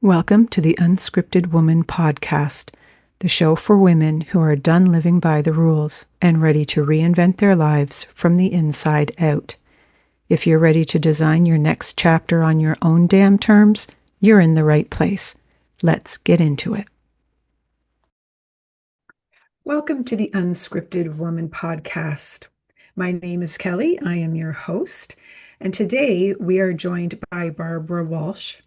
Welcome to the Unscripted Woman podcast, the show for women who are done living by the rules and ready to reinvent their lives from the inside out. If you're ready to design your next chapter on your own damn terms, you're in the right place. Let's get into it. Welcome to the Unscripted Woman podcast. My name is Kelly. I am your host, and today we are joined by Barbara Walsh.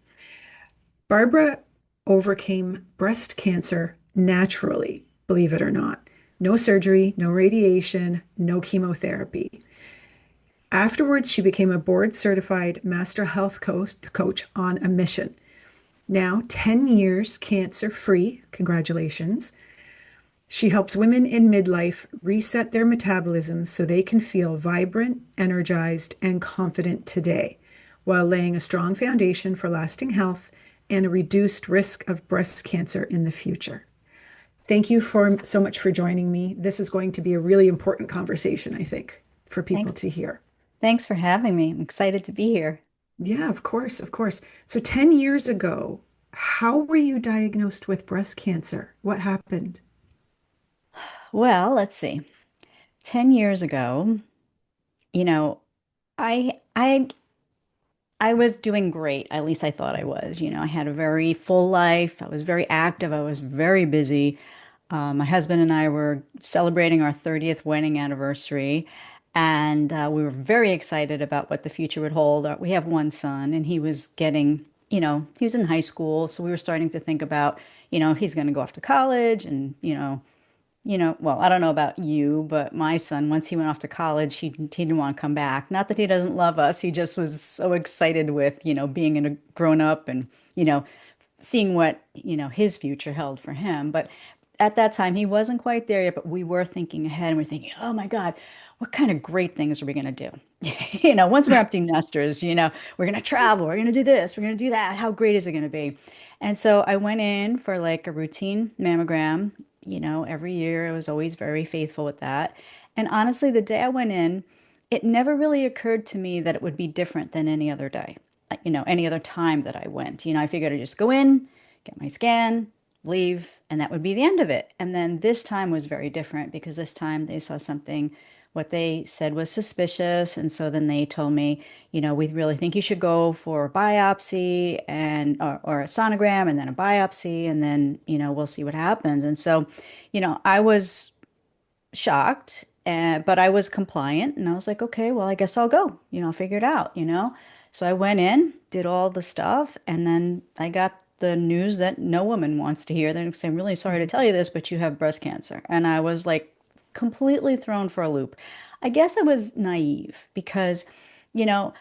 Barbara overcame breast cancer naturally, believe it or not. No surgery, no radiation, no chemotherapy. Afterwards, she became a board certified master health coach on a mission. Now, 10 years cancer free, congratulations. She helps women in midlife reset their metabolism so they can feel vibrant, energized, and confident today, while laying a strong foundation for lasting health and a reduced risk of breast cancer in the future. Thank you so much for joining me. This is going to be a really important conversation, I think, for people Thanks. to hear. Thanks for having me. I'm excited to be here. Yeah, of course, of course. So 10 years ago, how were you diagnosed with breast cancer? What happened? Well, let's see. 10 years ago, you know, I I I was doing great. At least I thought I was. I had a very full life. I was very active. I was very busy. My husband and I were celebrating our 30th wedding anniversary, and we were very excited about what the future would hold. We have one son, and he was in high school, so we were starting to think about, he's going to go off to college, and well, I don't know about you, but my son, once he went off to college, he didn't want to come back. Not that he doesn't love us, he just was so excited with, being a grown up and, you know, seeing what, his future held for him. But at that time, he wasn't quite there yet, but we were thinking ahead and we're thinking, oh my God, what kind of great things are we going to do? Once we're empty nesters, we're going to travel, we're going to do this, we're going to do that. How great is it going to be? And so I went in for like a routine mammogram, every year. I was always very faithful with that. And honestly, the day I went in, it never really occurred to me that it would be different than any other day, any other time that I went. I figured I'd just go in, get my scan, leave, and that would be the end of it. And then this time was very different because this time they saw something, what they said was suspicious. And so then they told me, we really think you should go for a biopsy or a sonogram and then a biopsy, and then, we'll see what happens. And so, I was shocked, but I was compliant and I was like, okay, well, I guess I'll go, I'll figure it out. So I went in, did all the stuff, and then I got the news that no woman wants to hear. They're saying, I'm really sorry to tell you this, but you have breast cancer. And I was like completely thrown for a loop. I guess I was naive because, you know,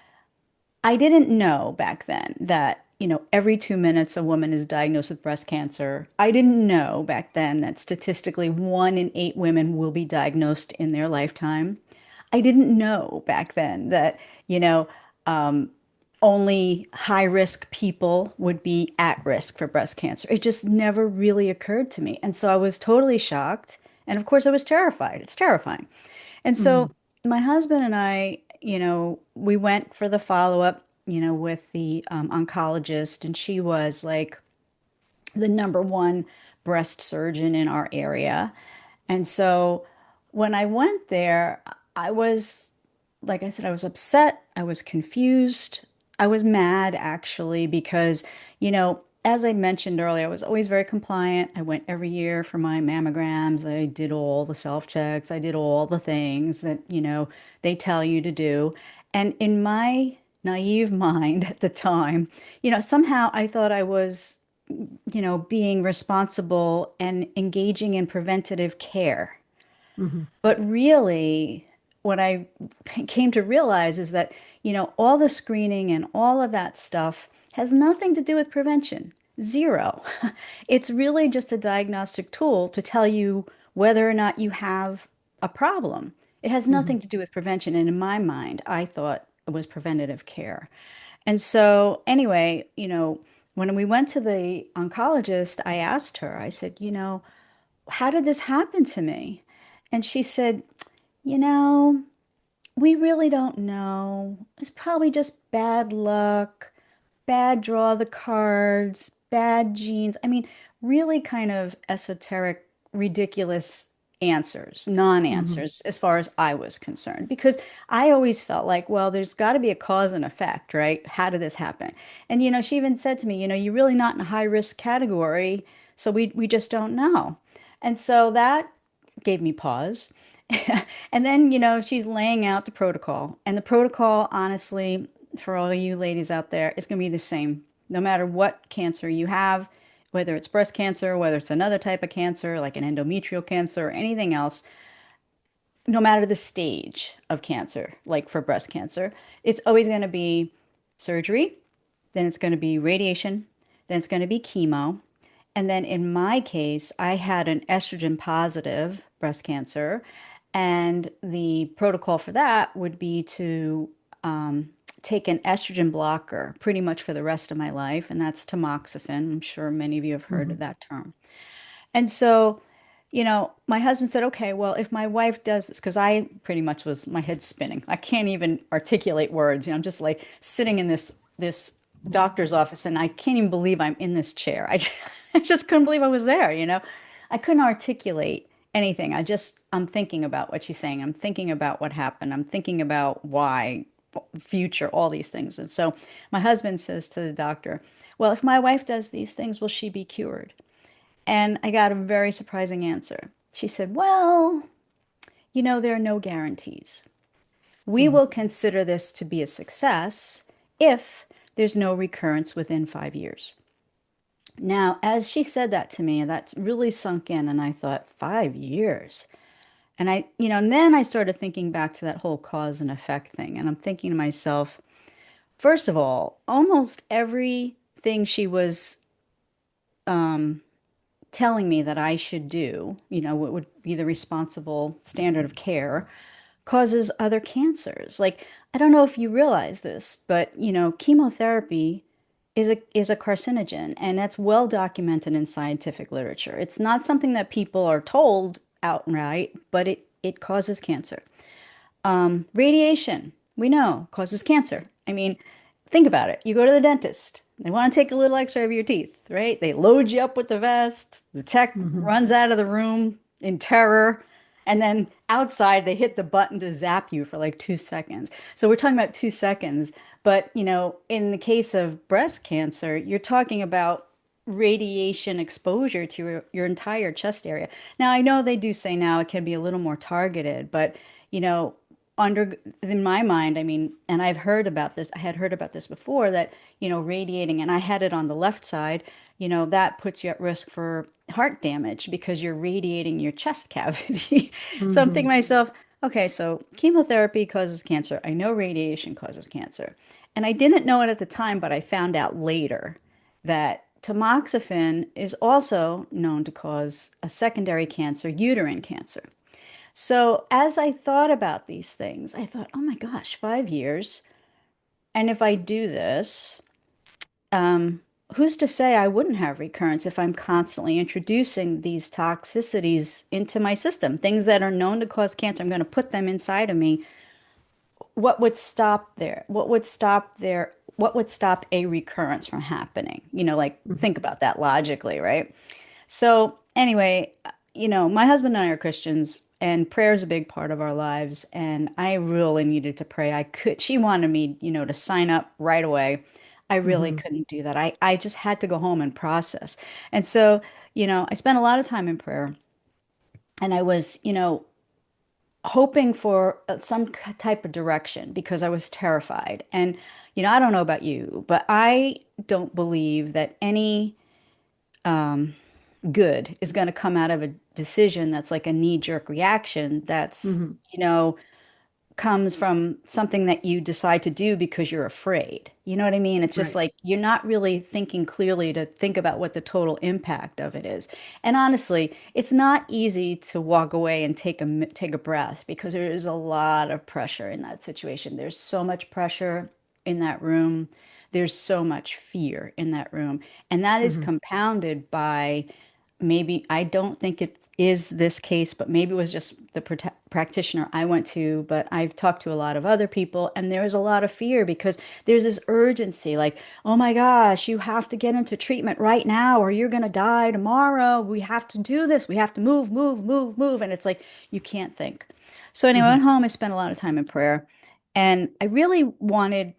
I didn't know back then that, every 2 minutes a woman is diagnosed with breast cancer. I didn't know back then that statistically 1 in 8 women will be diagnosed in their lifetime. I didn't know back then that, um, only high risk people would be at risk for breast cancer. It just never really occurred to me. And so I was totally shocked. And of course, I was terrified. It's terrifying. And Mm-hmm. so my husband and I, we went for the follow-up, with the oncologist, and she was like the number one breast surgeon in our area. And so when I went there, I was, like I said, I was upset, I was confused, I was mad actually, because, as I mentioned earlier, I was always very compliant. I went every year for my mammograms. I did all the self checks. I did all the things that, they tell you to do. And in my naive mind at the time, somehow I thought I was, being responsible and engaging in preventative care. Mm-hmm. But really, what I came to realize is that, all the screening and all of that stuff has nothing to do with prevention. Zero. It's really just a diagnostic tool to tell you whether or not you have a problem. It has Mm-hmm. nothing to do with prevention. And in my mind, I thought it was preventative care. And so, anyway, when we went to the oncologist, I asked her, I said, how did this happen to me? And she said, you know, we really don't know. It's probably just bad luck, bad draw of the cards, bad genes. I mean, really kind of esoteric, ridiculous answers, Hmm. non-answers, as far as I was concerned, because I always felt like, well, there's got to be a cause and effect, right? How did this happen? And she even said to me, you're really not in a high risk category, so we just don't know. And so that gave me pause. And then, she's laying out the protocol. And the protocol, honestly, for all you ladies out there, is going to be the same. No matter what cancer you have, whether it's breast cancer, whether it's another type of cancer, like an endometrial cancer or anything else, no matter the stage of cancer, like for breast cancer, it's always going to be surgery, then it's going to be radiation, then it's going to be chemo. And then in my case, I had an estrogen positive breast cancer, and the protocol for that would be to take an estrogen blocker pretty much for the rest of my life, and that's tamoxifen. I'm sure many of you have heard of Hmm. that term. And so, my husband said, okay, well, if my wife does this, because I pretty much was my head spinning. I can't even articulate words. I'm just like sitting in this doctor's office, and I can't even believe I'm in this chair. I just couldn't believe I was there. I couldn't articulate anything. I'm thinking about what she's saying. I'm thinking about what happened. I'm thinking about why, future, all these things. And so my husband says to the doctor, well, if my wife does these things, will she be cured? And I got a very surprising answer. She said, well, there are no guarantees. We Hmm. will consider this to be a success if there's no recurrence within 5 years. Now, as she said that to me, that really sunk in, and I thought, 5 years. And then I started thinking back to that whole cause and effect thing. And I'm thinking to myself, first of all, almost everything she was telling me that I should do, what would be the responsible standard of care, causes other cancers. Like, I don't know if you realize this, but chemotherapy is a carcinogen, and that's well documented in scientific literature. It's not something that people are told outright, but it causes cancer. Radiation, we know, causes cancer. I mean, think about it. You go to the dentist, they want to take a little x-ray of your teeth, right? They load you up with the vest, the tech Hmm. runs out of the room in terror, and then outside they hit the button to zap you for like 2 seconds. So we're talking about 2 seconds, but in the case of breast cancer, you're talking about radiation exposure to your entire chest area. Now, I know they do say now it can be a little more targeted, but you know, under in my mind, I mean, and I've heard about this, I had heard about this before that, radiating, and I had it on the left side, that puts you at risk for heart damage because you're radiating your chest cavity. So I'm thinking Hmm. to myself, okay, so chemotherapy causes cancer. I know radiation causes cancer. And I didn't know it at the time, but I found out later that tamoxifen is also known to cause a secondary cancer, uterine cancer. So as I thought about these things, I thought, oh my gosh, 5 years. And if I do this, um, who's to say I wouldn't have recurrence if I'm constantly introducing these toxicities into my system, things that are known to cause cancer? I'm going to put them inside of me. What would stop there? What would stop a recurrence from happening? Like think about that logically, right? So anyway, my husband and I are Christians, and prayer is a big part of our lives. And I really needed to pray. She wanted me, to sign up right away. I really Hmm. couldn't do that. I just had to go home and process. And so, I spent a lot of time in prayer, and I was, hoping for some type of direction because I was terrified. And, I don't know about you, but I don't believe that any good is going to come out of a decision that's like a knee-jerk reaction that's, Hmm. comes from something that you decide to do because you're afraid. You know what I mean? It's just Right. like you're not really thinking clearly to think about what the total impact of it is. And honestly, it's not easy to walk away and take a breath because there is a lot of pressure in that situation. There's so much pressure in that room. There's so much fear in that room. And that is Hmm. compounded by maybe I don't think it is this case, but maybe it was just the practitioner I went to. But I've talked to a lot of other people, and there's a lot of fear because there's this urgency like, oh my gosh, you have to get into treatment right now, or you're going to die tomorrow. We have to do this. We have to move, move, move, move. And it's like, you can't think. So anyway, I Hmm. went home. I spent a lot of time in prayer, and I really wanted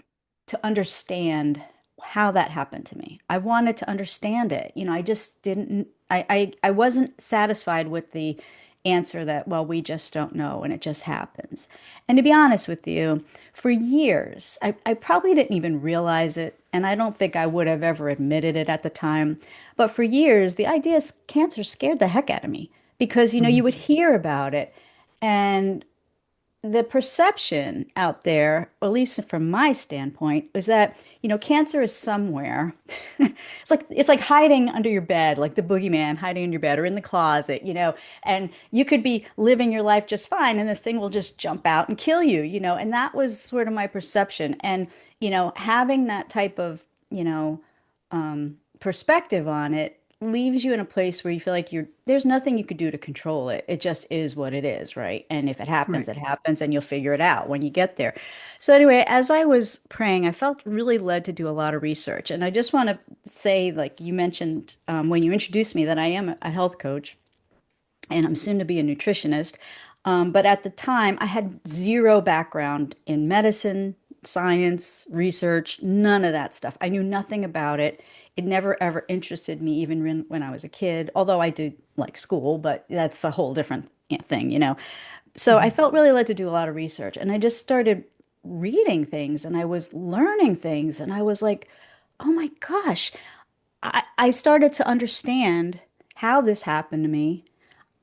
to understand how that happened to me. I wanted to understand it. I just didn't, I wasn't satisfied with the answer that, well, we just don't know and it just happens. And to be honest with you, for years, I probably didn't even realize it. And I don't think I would have ever admitted it at the time. But for years, the idea of cancer scared the heck out of me because, you would Hmm. hear about it. And the perception out there, at least from my standpoint, is that, cancer is somewhere. It's like hiding under your bed, like the boogeyman hiding in your bed or in the closet, and you could be living your life just fine, and this thing will just jump out and kill you, and that was sort of my perception. And, having that type of, perspective on it leaves you in a place where you feel like there's nothing you could do to control it. It just is what it is, right? And if Right. it happens, and you'll figure it out when you get there. So anyway, as I was praying, I felt really led to do a lot of research. And I just want to say, like you mentioned when you introduced me, that I am a health coach and I'm soon to be a nutritionist. But at the time, I had zero background in medicine, science, research, none of that stuff. I knew nothing about it. It never ever interested me, even when I was a kid, although I did like school, but that's a whole different thing. So I Hmm. felt really led to do a lot of research, and I just started reading things and I was learning things, and I was like, oh my gosh, I started to understand how this happened to me.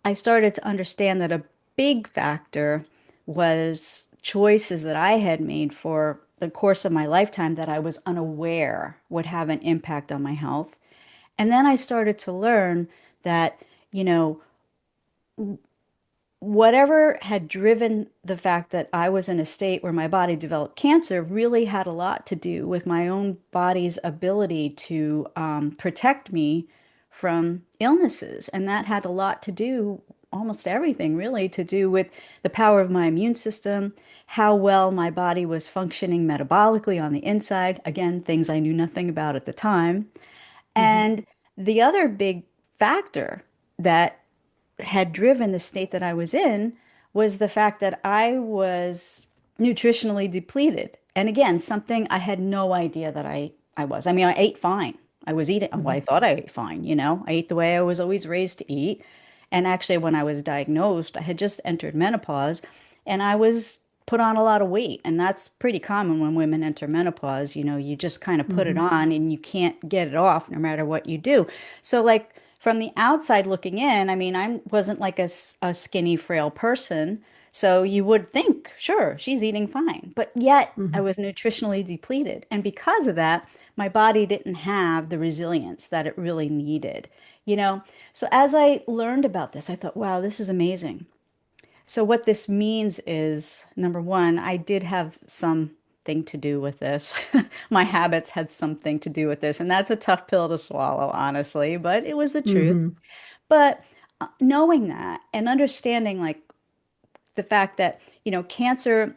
I started to understand that a big factor was choices that I had made for the course of my lifetime that I was unaware would have an impact on my health. And then I started to learn that, you know, whatever had driven the fact that I was in a state where my body developed cancer really had a lot to do with my own body's ability to protect me from illnesses. And that had a lot to do, almost everything really, to do with the power of my immune system, how well my body was functioning metabolically on the inside. Again, things I knew nothing about at the time. Hmm. And the other big factor that had driven the state that I was in was the fact that I was nutritionally depleted. And again, something I had no idea that I was. I mean, I ate fine. I was eating, well, I Hmm. thought I ate fine, I ate the way I was always raised to eat. And actually, when I was diagnosed, I had just entered menopause and I was put on a lot of weight. And that's pretty common when women enter menopause. You just kind of put it Hmm. on and you can't get it off no matter what you do. So, like, from the outside looking in, I mean, I wasn't like a skinny, frail person. So you would think, sure, she's eating fine. But yet I Hmm. was nutritionally depleted. And because of that, my body didn't have the resilience that it really needed, you know? So as I learned about this, I thought, wow, this is amazing. So what this means is, number one, I did have something to do with this. My habits had something to do with this, and that's a tough pill to swallow, honestly, but it was the truth. Hmm. But knowing that and understanding like the fact that, cancer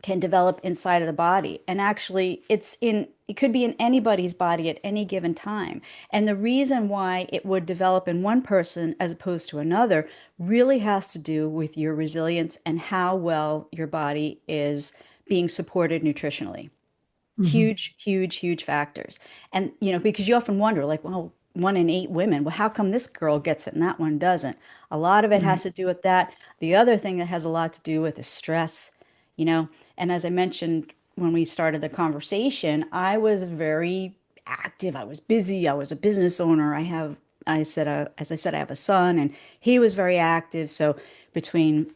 can develop inside of the body. And actually, it could be in anybody's body at any given time. And the reason why it would develop in one person as opposed to another really has to do with your resilience and how well your body is being supported nutritionally. Hmm. Huge, huge, huge factors. And, because you often wonder, like, well, 1 in 8 women, well, how come this girl gets it and that one doesn't? A lot of it has Right. to do with that. The other thing that has a lot to do with is stress, you know. And as I mentioned when we started the conversation, I was very active. I was busy. I was a business owner. As I said, I have a son, and he was very active. So between,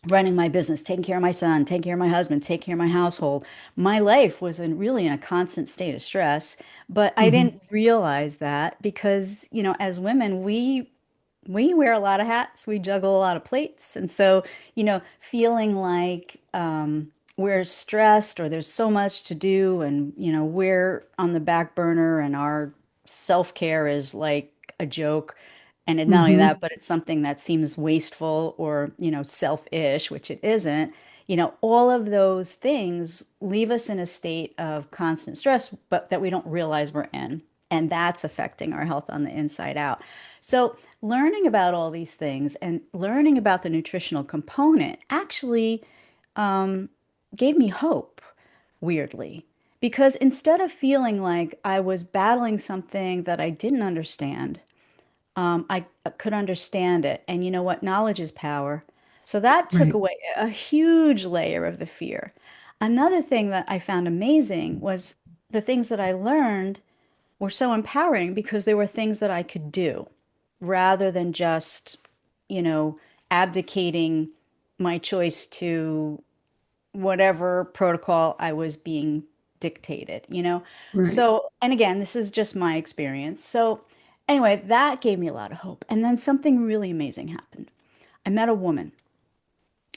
running my business, taking care of my son, taking care of my husband, taking care of my household. My life was really in a constant state of stress, but I Hmm. didn't realize that because, as women, we wear a lot of hats, we juggle a lot of plates, and so, feeling like we're stressed or there's so much to do, and we're on the back burner, and our self-care is like a joke. And not only that, Hmm. but it's something that seems wasteful or, selfish, which it isn't. All of those things leave us in a state of constant stress, but that we don't realize we're in. And that's affecting our health on the inside out. So, learning about all these things and learning about the nutritional component actually gave me hope, weirdly, because instead of feeling like I was battling something that I didn't understand, I could understand it. And you know what? Knowledge is power. So that took Right. away a huge layer of the fear. Another thing that I found amazing was the things that I learned were so empowering because they were things that I could do rather than just, you know, abdicating my choice to whatever protocol I was being dictated. Right. So, and again, this is just my experience. So, anyway, that gave me a lot of hope. And then something really amazing happened. I met a woman,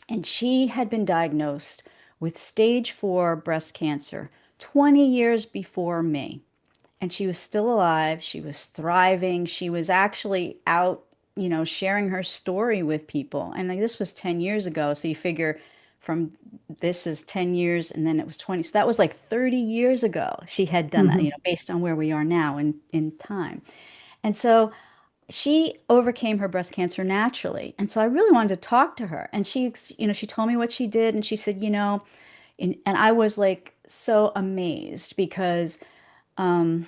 and she had been diagnosed with stage 4 breast cancer 20 years before me, and she was still alive. She was thriving. She was actually out, sharing her story with people. And like, this was 10 years ago. So you figure from this is 10 years and then it was 20. So that was like 30 years ago. She had done that, Hmm. based on where we are now in time. And so she overcame her breast cancer naturally. And so I really wanted to talk to her. And she told me what she did. And she said, and I was like so amazed because I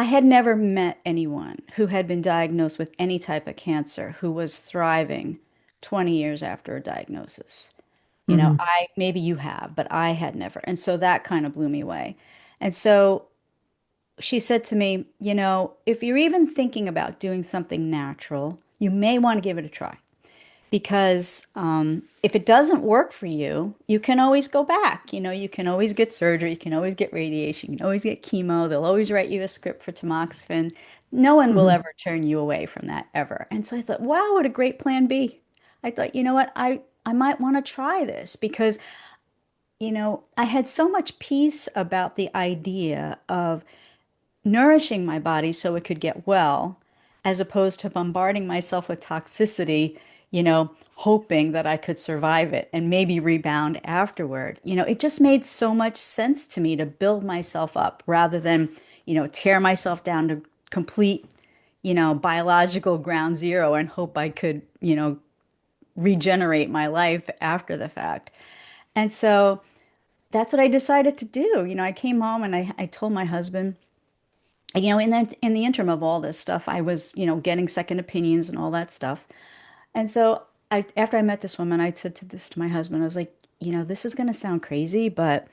had never met anyone who had been diagnosed with any type of cancer who was thriving 20 years after a diagnosis. Hmm. Maybe you have, but I had never. And so that kind of blew me away. And so she said to me, if you're even thinking about doing something natural, you may want to give it a try because if it doesn't work for you, you can always go back. You can always get surgery, you can always get radiation, you can always get chemo. They'll always write you a script for tamoxifen. No one will Hmm. ever turn you away from that ever. And so I thought, wow, what a great plan B. I thought, you know what, I might want to try this because, I had so much peace about the idea of nourishing my body so it could get well, as opposed to bombarding myself with toxicity, hoping that I could survive it and maybe rebound afterward. It just made so much sense to me to build myself up rather than, tear myself down to complete, biological ground zero and hope I could, regenerate my life after the fact. And so that's what I decided to do. I came home and I told my husband, in the interim of all this stuff, I was, getting second opinions and all that stuff. And so after I met this woman, I said to my husband, I was like, this is going to sound crazy, but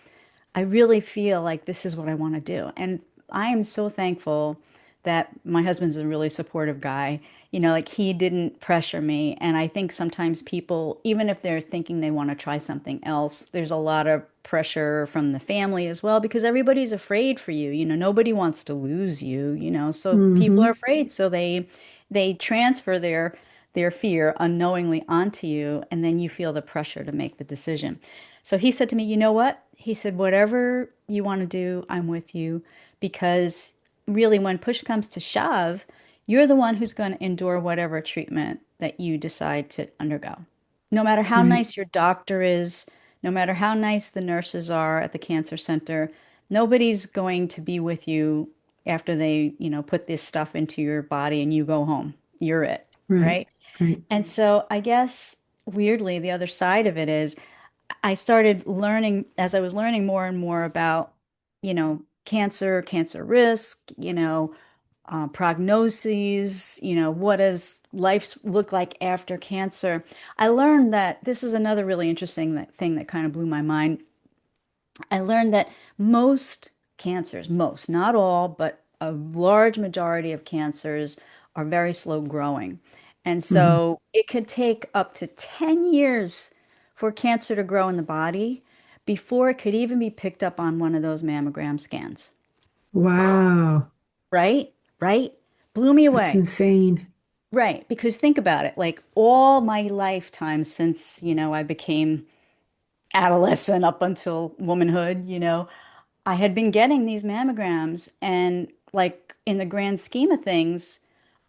I really feel like this is what I want to do. And I am so thankful that my husband's a really supportive guy. Like he didn't pressure me. And I think sometimes people, even if they're thinking they want to try something else, there's a lot of pressure from the family as well because everybody's afraid for you. Nobody wants to lose you. So people are Hmm. afraid. So they transfer their fear unknowingly onto you, and then you feel the pressure to make the decision. So he said to me, you know what? He said, whatever you want to do, I'm with you. Because really, when push comes to shove, you're the one who's going to endure whatever treatment that you decide to undergo. No matter how Right. nice your doctor is, no matter how nice the nurses are at the cancer center, nobody's going to be with you after they, put this stuff into your body and you go home. You're it, Right. right? Right. And so I guess weirdly, the other side of it is I started learning as I was learning more and more about, cancer risk, prognoses, what does life look like after cancer? I learned that this is another really interesting thing that kind of blew my mind. I learned that most cancers, most, not all, but a large majority of cancers are very slow growing. And Hmm. so it could take up to 10 years for cancer to grow in the body before it could even be picked up on one of those mammogram scans. Wow. Right? Right? Blew me That's away. insane. Right. Because think about it, like all my lifetime since, I became adolescent up until womanhood, I had been getting these mammograms, and like in the grand scheme of things,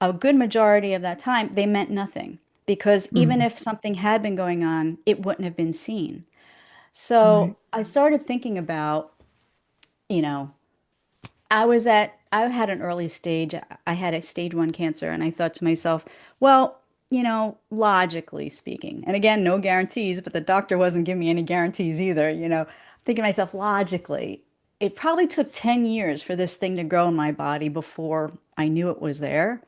a good majority of that time, they meant nothing because even Mm-hmm. if something had been going on, it wouldn't have been seen. So Right. I started thinking about, you know, I had an early stage, I had a stage one cancer, and I thought to myself, well, logically speaking, and again, no guarantees, but the doctor wasn't giving me any guarantees either, thinking to myself, logically, it probably took 10 years for this thing to grow in my body before I knew it was there.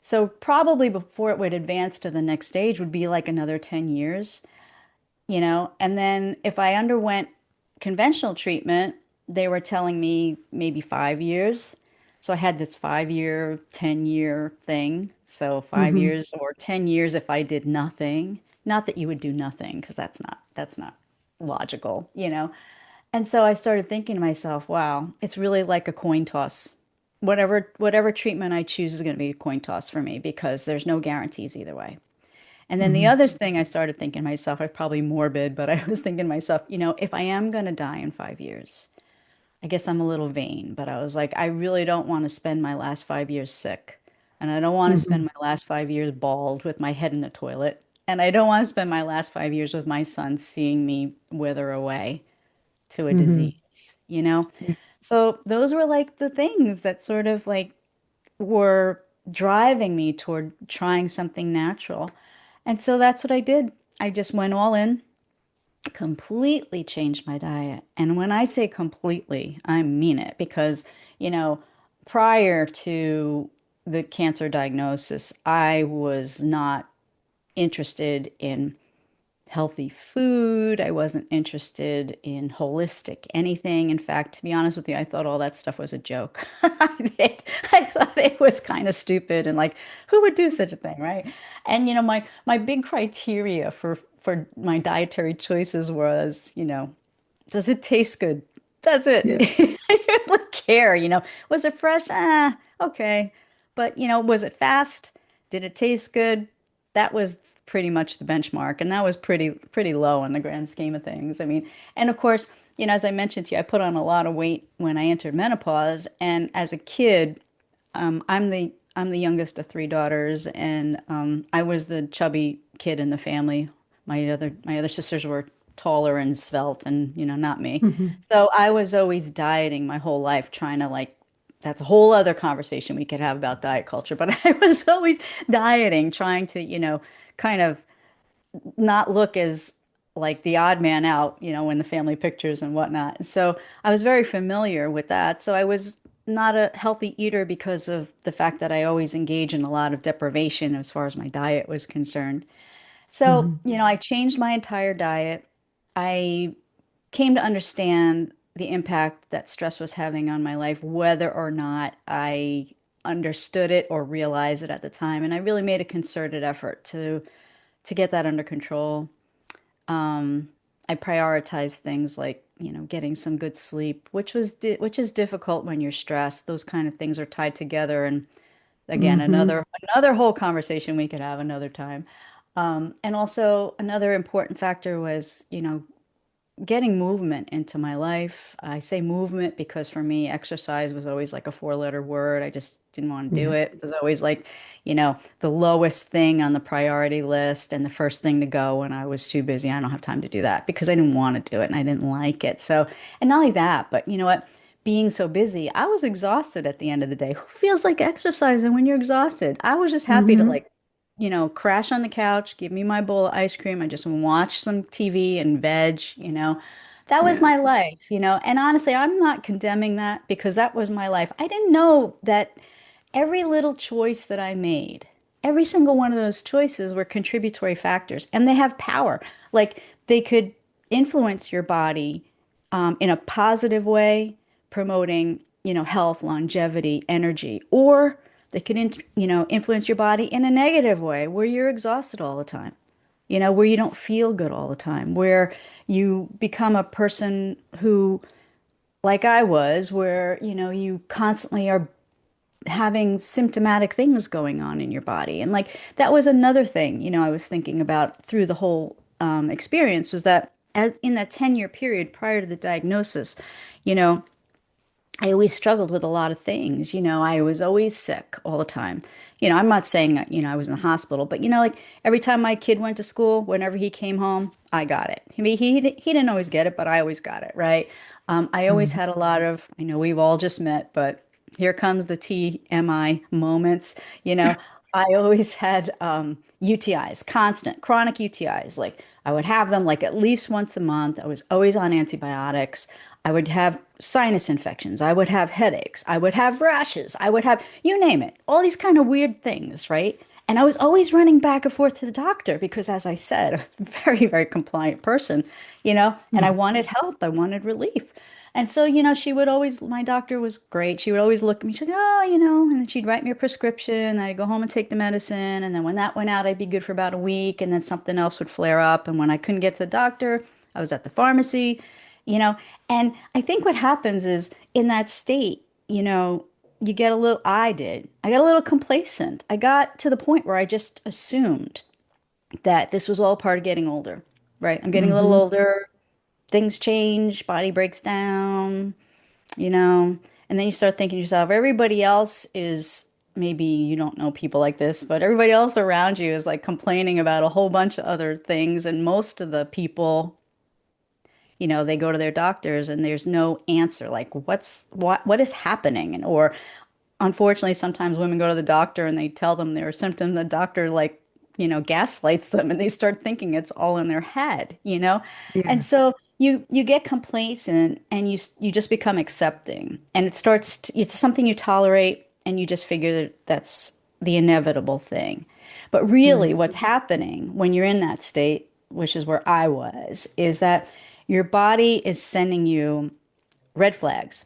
So probably before it would advance to the next stage would be like another 10 years. And then if I underwent conventional treatment, they were telling me maybe 5 years. So I had this 5 year, 10-year thing. So five Mm-hmm. years or 10 years if I did nothing. Not that you would do nothing, because that's not logical. And so I started thinking to myself, wow, it's really like a coin toss. Whatever treatment I choose is going to be a coin toss for me because there's no guarantees either way. And then the Mm-hmm. other thing I started thinking to myself, I'm probably morbid, but I was thinking to myself, if I am going to die in 5 years, I guess I'm a little vain, but I was like, I really don't want to spend my last 5 years sick. And I don't want to Mm-hmm. spend my last 5 years bald with my head in the toilet. And I don't want to spend my last 5 years with my son seeing me wither away to a Mm-hmm. disease. Yeah. So those were like the things that sort of like were driving me toward trying something natural. And so that's what I did. I just went all in, completely changed my diet. And when I say completely, I mean it because, you know, prior to the cancer diagnosis, I was not interested in healthy food. I wasn't interested in holistic anything. In fact, to be honest with you, I thought all that stuff was a joke. I thought it was kind of stupid and like, who would do such a thing, right? And my big criteria for my dietary choices was, does it taste good? That's it. Yeah. I didn't really care, Was it fresh? Ah, okay. But, was it fast? Did it taste good? That was pretty much the benchmark, and that was pretty low in the grand scheme of things. I mean, and of course, as I mentioned to you, I put on a lot of weight when I entered menopause, and as a kid, I'm the youngest of three daughters, and I was the chubby kid in the family. My other sisters were taller and svelte, and not me. Mm-hmm. So I was always dieting my whole life, trying to like. That's a whole other conversation we could have about diet culture, but I was always dieting, trying to, kind of not look as like the odd man out, in the family pictures and whatnot. So I was very familiar with that. So I was not a healthy eater because of the fact that I always engage in a lot of deprivation as far as my diet was concerned. So, Mm-hmm. I changed my entire diet. I came to understand the impact that stress was having on my life, whether or not I understood it or realized it at the time. And I really made a concerted effort to get that under control. I prioritized things like, getting some good sleep, which is difficult when you're stressed. Those kind of things are tied together. And again, Mm-hmm. another whole conversation we could have another time. And also another important factor was, getting movement into my life. I say movement because for me, exercise was always like a four-letter word. I just didn't want to do Yeah. it. It was always like, the lowest thing on the priority list and the first thing to go when I was too busy. I don't have time to do that because I didn't want to do it and I didn't like it. So, and not only that, but you know what? Being so busy, I was exhausted at the end of the day. Who feels like exercising when you're exhausted? I was just happy to Mm-hmm. like crash on the couch, give me my bowl of ice cream, and just watch some TV and veg. That was Yeah. my life. And honestly, I'm not condemning that because that was my life. I didn't know that every little choice that I made, every single one of those choices were contributory factors, and they have power. Like they could influence your body in a positive way, promoting, health, longevity, energy, or they could, influence your body in a negative way where you're exhausted all the time, where you don't feel good all the time, where you become a person who, like I was, where, you constantly are having symptomatic things going on in your body. And like that was another thing, I was thinking about through the whole experience was that in that 10-year period prior to the diagnosis, you know, I always struggled with a lot of things. I was always sick all the time. I'm not saying, I was in the hospital, but like every time my kid went to school, whenever he came home, I got it. I mean, he didn't always get it, but I always got it, right? I always Mhm. had a lot of, I know we've all just met, but here comes the TMI moments. You know, I always had UTIs, constant, chronic UTIs. Like I would have them like at least once a month. I was always on antibiotics. I would have sinus infections. I would have headaches. I would have rashes. I would have, you name it, all these kind of weird things, right? And I was always running back and forth to the doctor because, as I said, a very, very compliant person, and I Mhm. wanted help. I wanted relief. And so, she would always, my doctor was great. She would always look at me. She'd go, oh, and then she'd write me a prescription. I'd go home and take the medicine. And then when that went out, I'd be good for about a week. And then something else would flare up. And when I couldn't get to the doctor, I was at the pharmacy, you know. And I think what happens is in that state, you get a little, I got a little complacent. I got to the point where I just assumed that this was all part of getting older, right? I'm getting a little Mhm. older, things change, body breaks down, you know, and then you start thinking to yourself, everybody else is, maybe you don't know people like this, but everybody else around you is like complaining about a whole bunch of other things. And most of the people, they go to their doctors and there's no answer. Like, what is happening? And or unfortunately, sometimes women go to the doctor and they tell them their symptoms. The doctor like, gaslights them and they start thinking it's all in their head. And Yeah. so you get complacent and you just become accepting. And it's something you tolerate and you just figure that that's the inevitable thing. But really, Right. what's happening when you're in that state, which is where I was, is that your body is sending you red flags.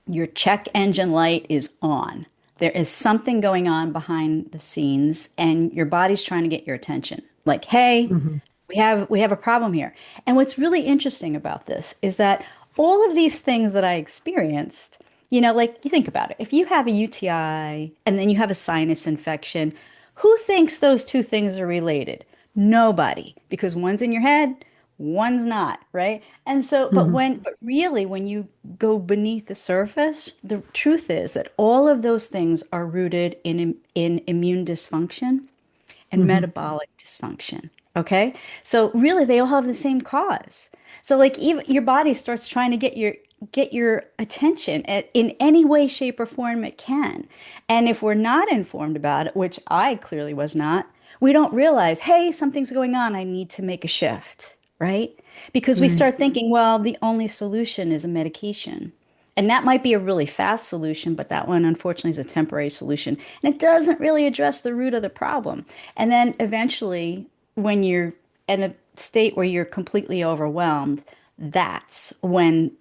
Your check engine light is on. There is something going on behind the scenes, and your body's trying to get your attention. Like, hey, Mhm. we have a problem here. And what's really interesting about this is that all of these things that I experienced, like you think about it. If you have a UTI and then you have a sinus infection, who thinks those two things are related? Nobody, because one's in your head, one's not, right? And so, Mhm. but really, when you go beneath the surface, the truth is that all of those things are rooted in immune dysfunction and Mhm. metabolic dysfunction. Okay. So really they all have the same cause. So like even your body starts trying to get your attention in any way, shape, or form it can. And if we're not informed about it, which I clearly was not, we don't realize, hey, something's going on. I need to make a shift, right? Because we Right. start thinking, well, the only solution is a medication. And that might be a really fast solution, but that one, unfortunately, is a temporary solution. And it doesn't really address the root of the problem. And then eventually, when you're in a state where you're completely overwhelmed, that's when,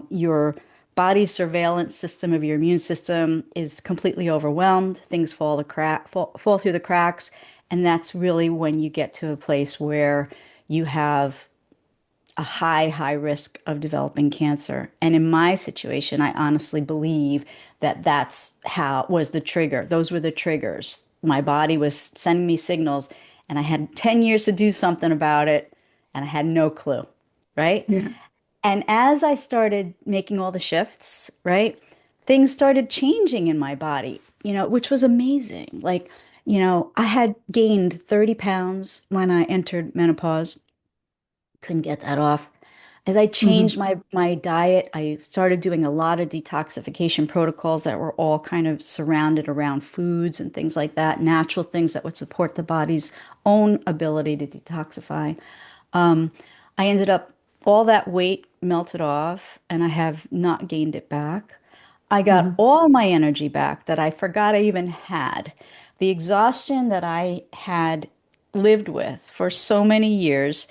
your body's surveillance system of your immune system is completely overwhelmed. Things fall through the cracks. And that's really when you get to a place where you have a high risk of developing cancer. And in my situation, I honestly believe that that's how was the trigger. Those were the triggers. My body was sending me signals, and I had 10 years to do something about it, and I had no clue, right? Yeah. And as I started making all the shifts, right, things started changing in my body, which was amazing. Like, I had gained 30 pounds when I entered menopause, couldn't get that off. As I Mhm. changed my diet, I started doing a lot of detoxification protocols that were all kind of surrounded around foods and things like that, natural things that would support the body's own ability to detoxify. Um, I ended up, all that weight melted off, and I have not gained it back. I got Mhm. all my energy back that I forgot I even had. The exhaustion that I had lived with for so many years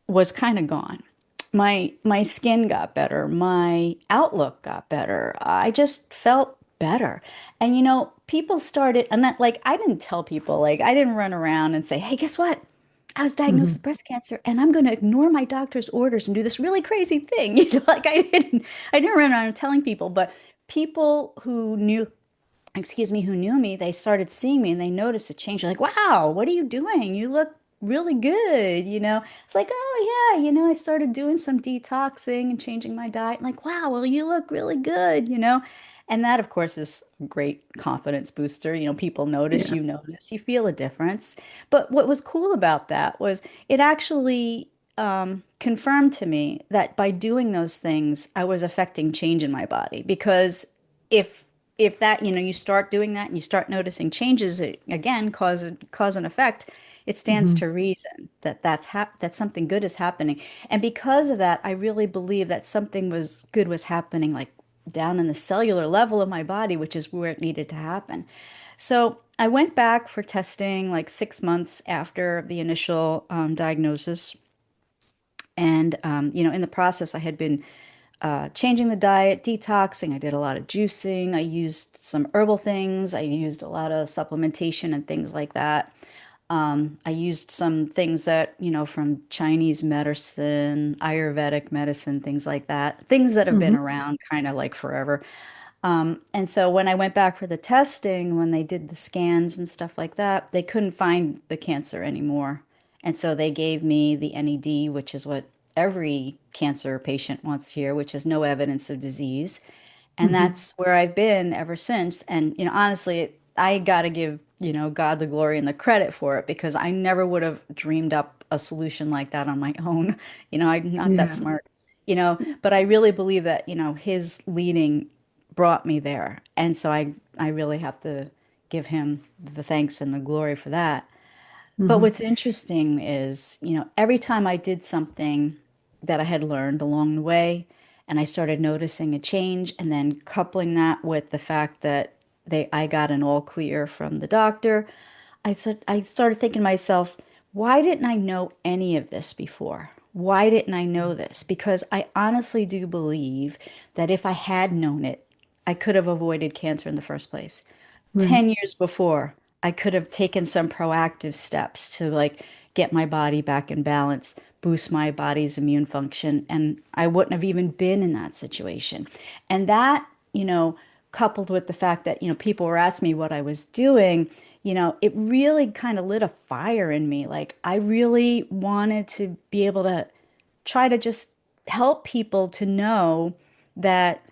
was kind of gone. My skin got better, my outlook got better. I just felt better. And people started, and that like I didn't tell people, like I didn't run around and say, "Hey, guess what? I was diagnosed Mhm. with breast cancer and I'm going to ignore my doctor's orders and do this really crazy thing." Like I didn't run around telling people, but people who knew me, they started seeing me and they noticed a change. They're like, "Wow, what are you doing? You look really good, you know. It's like, oh yeah, you know, I started doing some detoxing and changing my diet. Like, wow, well, you look really good, you know. And that, of course, is a great confidence booster. You know, people Yeah. notice, you feel a difference. But what was cool about that was it actually confirmed to me that by doing those things, I was affecting change in my body. Because if that, you know, you start doing that and you start noticing changes, it, again, cause and effect, it stands Hmm. to reason that that something good is happening. And because of that, I really believe that something was good was happening, like down in the cellular level of my body, which is where it needed to happen. So I went back for testing like 6 months after the initial diagnosis. And, you know, in the process, I had been changing the diet, detoxing. I did a lot of juicing. I used some herbal things. I used a lot of supplementation and things like that. I used some things that, you know, from Chinese medicine, Ayurvedic medicine, things like that, things that have been Hmm. around kind of like forever. And so when I went back for the testing, when they did the scans and stuff like that, they couldn't find the cancer anymore. And so they gave me the NED, which is what every cancer patient wants to hear, which is no evidence of disease. And Hmm. that's where I've been ever since. And, you know, honestly, I got to give, you know, God the glory and the credit for it because I never would have dreamed up a solution like that on my own. You know, I'm not that Yeah. smart, you know, but I really believe that, you know, his leading brought me there. And so I really have to give him the thanks and the glory for that. But Hmm. what's interesting is, you know, every time I did something that I had learned along the way, and I started noticing a change, and then coupling that with the fact that I got an all clear from the doctor, I started thinking to myself, why didn't I know any of this before? Why didn't I know this? Because I honestly do believe that if I had known it, I could have avoided cancer in the first place. Right. 10 years before, I could have taken some proactive steps to like get my body back in balance, boost my body's immune function, and I wouldn't have even been in that situation. And that, you know, coupled with the fact that, you know, people were asking me what I was doing, you know, it really kind of lit a fire in me. Like I really wanted to be able to try to just help people to know that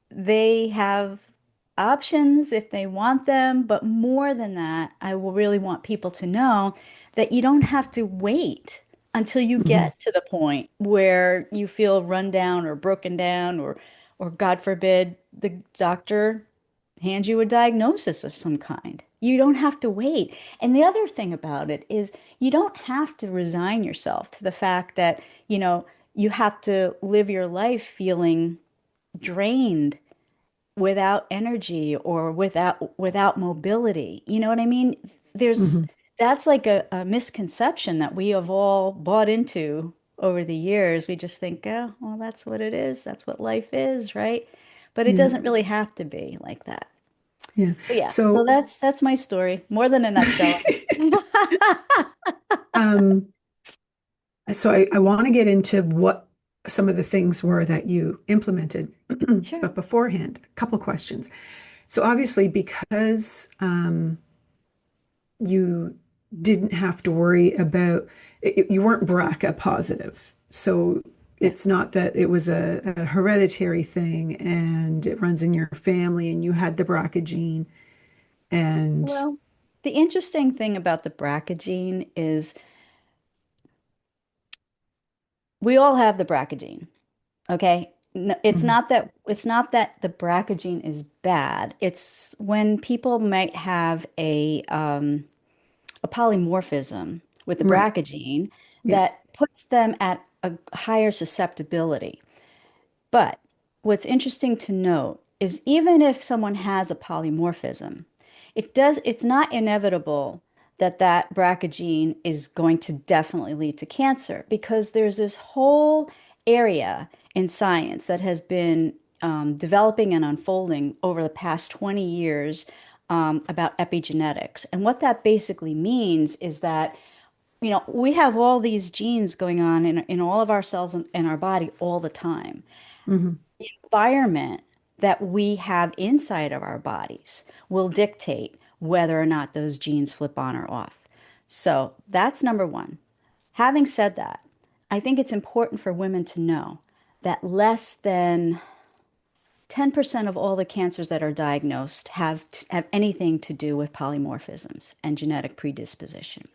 they have options if they want them, but more than that, I will really want people to know that you don't have to wait until you Hmm. get to the point where you feel run down or broken down or God forbid the doctor hands you a diagnosis of some kind. You don't have to wait. And the other thing about it is you don't have to resign yourself to the fact that, you know, you have to live your life feeling drained without energy or without mobility. You know what I mean? There's Hmm. that's like a misconception that we have all bought into over the years. We just think, oh, well, that's what it is. That's what life is, right? But it Yeah. doesn't really have to be like that. Yeah. So yeah, so So, that's my story. More than a nutshell. um, so I want to get into what some of the things were that you implemented. Sure. But beforehand, a couple questions. So obviously, because you didn't have to worry about you weren't BRCA positive. So Yeah. it's not that it was a hereditary thing and it runs in your family and you had the BRCA gene and Well, the interesting thing about the BRCA gene is we all have the BRCA gene. Okay. No, Mhm. it's not that the BRCA gene is bad. It's when people might have a polymorphism with the Right. BRCA gene Yeah. that puts them at a higher susceptibility. But what's interesting to note is even if someone has a polymorphism, it's not inevitable that that BRCA gene is going to definitely lead to cancer because there's this whole area in science that has been developing and unfolding over the past 20 years about epigenetics. And what that basically means is that, you know, we have all these genes going on in all of our cells in our body all the time. Hmm. Environment that we have inside of our bodies will dictate whether or not those genes flip on or off. So that's number one. Having said that, I think it's important for women to know that less than 10% of all the cancers that are diagnosed have anything to do with polymorphisms and genetic predisposition.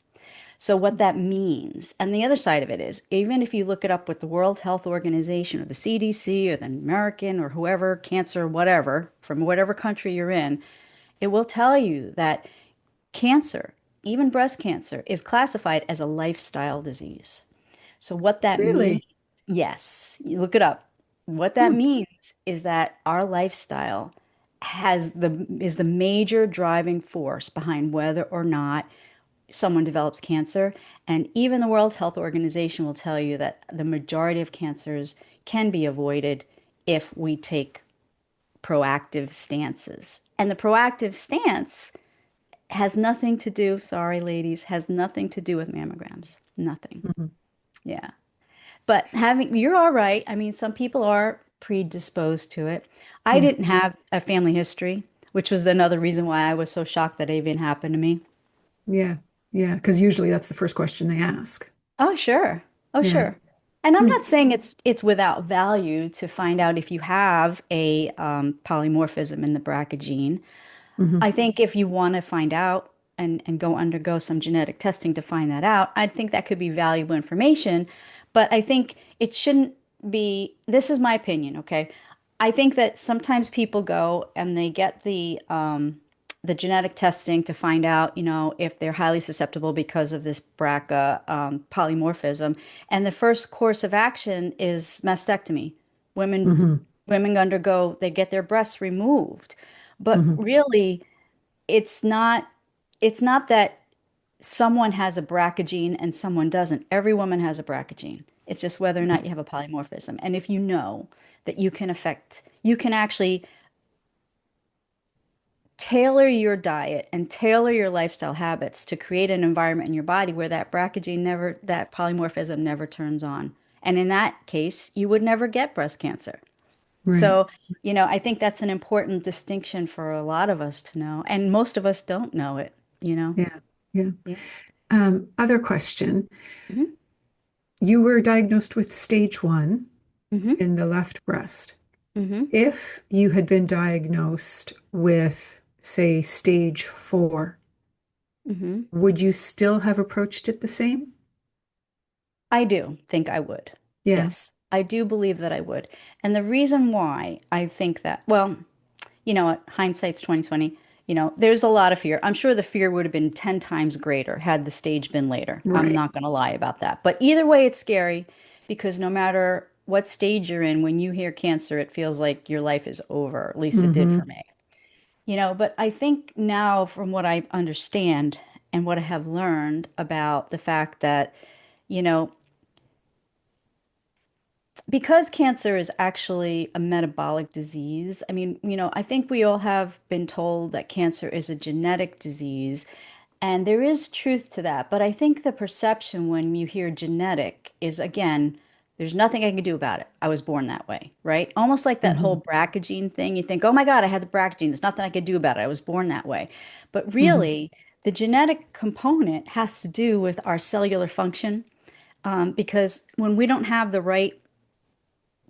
So what that means, and the other side of it is, even if you look it up with the World Health Organization or the CDC or the American or whoever, cancer, whatever, from whatever country you're in, it will tell you that cancer, even breast cancer, is classified as a lifestyle disease. So what that means, Really? yes, you look it up. What that Hmm. means is that our lifestyle is the major driving force behind whether or not someone develops cancer. And even the World Health Organization will tell you that the majority of cancers can be avoided if we take proactive stances. And the proactive stance has nothing to do, sorry, ladies, has nothing to do with mammograms. Nothing. Hmm. Yeah. But you're all right. I mean, some people are predisposed to it. I Yeah. didn't have a family history, which was another reason why I was so shocked that it even happened to me. Yeah. Yeah. Because usually that's the first question they ask. Oh, sure. Oh, Yeah. sure. And I'm Hmm. not saying it's without value to find out if you have a polymorphism in the BRCA gene. Hmm. I think if you want to find out and go undergo some genetic testing to find that out, I think that could be valuable information. But I think it shouldn't be, this is my opinion, okay? I think that sometimes people go and they get the genetic testing to find out, if they're highly susceptible because of this BRCA polymorphism. And the first course of action is mastectomy. Women Hmm. they get their breasts removed. But Hmm. really, it's not it's not that someone has a BRCA gene and someone doesn't. Every woman has a BRCA gene. It's just whether or not you have a polymorphism. And if you know that you can actually tailor your diet and tailor your lifestyle habits to create an environment in your body where that polymorphism never turns on. And in that case, you would never get breast cancer. Right. So, I think that's an important distinction for a lot of us to know. And most of us don't know it, you know? Yeah. Yeah. Yeah. Other question. Hmm. You were diagnosed with stage one Hmm. in the left breast. Hmm. If you had been diagnosed with, say, stage four, Hmm. would you still have approached it the same? I do think I would. Yeah. Yes, I do believe that I would. And the reason why I think that, well, you know what, hindsight's 2020. There's a lot of fear. I'm sure the fear would have been 10 times greater had the stage been later. I'm Right. not going to lie about that. But either way, it's scary because no matter what stage you're in, when you hear cancer, it feels like your life is over. At least it did for Hmm. me. But I think now, from what I understand and what I have learned about the fact that, you know, because cancer is actually a metabolic disease, I mean, I think we all have been told that cancer is a genetic disease, and there is truth to that. But I think the perception when you hear genetic is, again, there's nothing I can do about it. I was born that way, right? Almost like that Hmm. whole BRCA gene thing. You think, oh my God, I had the BRCA gene. There's nothing I could do about it. I was born that way. But Hmm. really, the genetic component has to do with our cellular function, because when we don't have the right,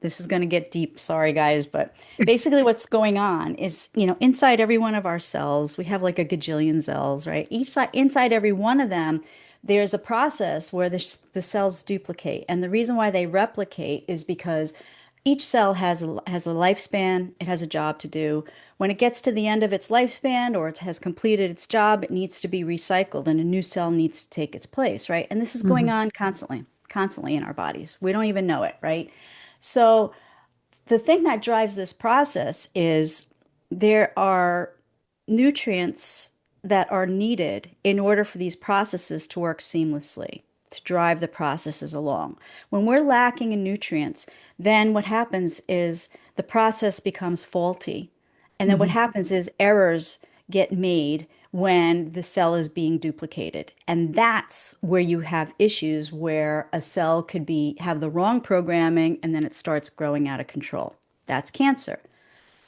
this is going to get deep, sorry guys, but basically what's going on is, inside every one of our cells, we have like a gajillion cells, right? Inside every one of them, there's a process where the cells duplicate. And the reason why they replicate is because each cell has a lifespan, it has a job to do. When it gets to the end of its lifespan or it has completed its job, it needs to be recycled and a new cell needs to take its place, right? And this is going Hmm. on constantly in our bodies. We don't even know it, right? So the thing that drives this process is there are nutrients that are needed in order for these processes to work seamlessly, to drive the processes along. When we're lacking in nutrients, then what happens is the process becomes faulty. And then what Hmm. happens is errors get made when the cell is being duplicated. And that's where you have issues where a cell could have the wrong programming and then it starts growing out of control. That's cancer.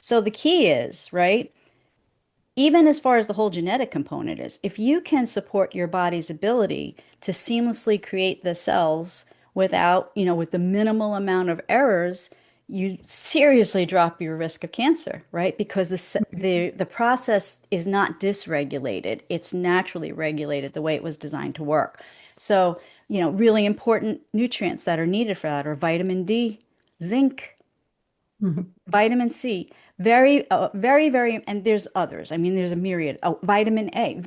So the key is, right? even as far as the whole genetic component is, if you can support your body's ability to seamlessly create the cells without, with the minimal amount of errors, you seriously drop your risk of cancer, right? Because the process is not dysregulated. It's naturally regulated the way it was designed to work. So, really important nutrients that are needed for that are vitamin D, zinc, Mhm. vitamin C, very, very, very, and there's others. I mean, there's a myriad. Oh, vitamin A,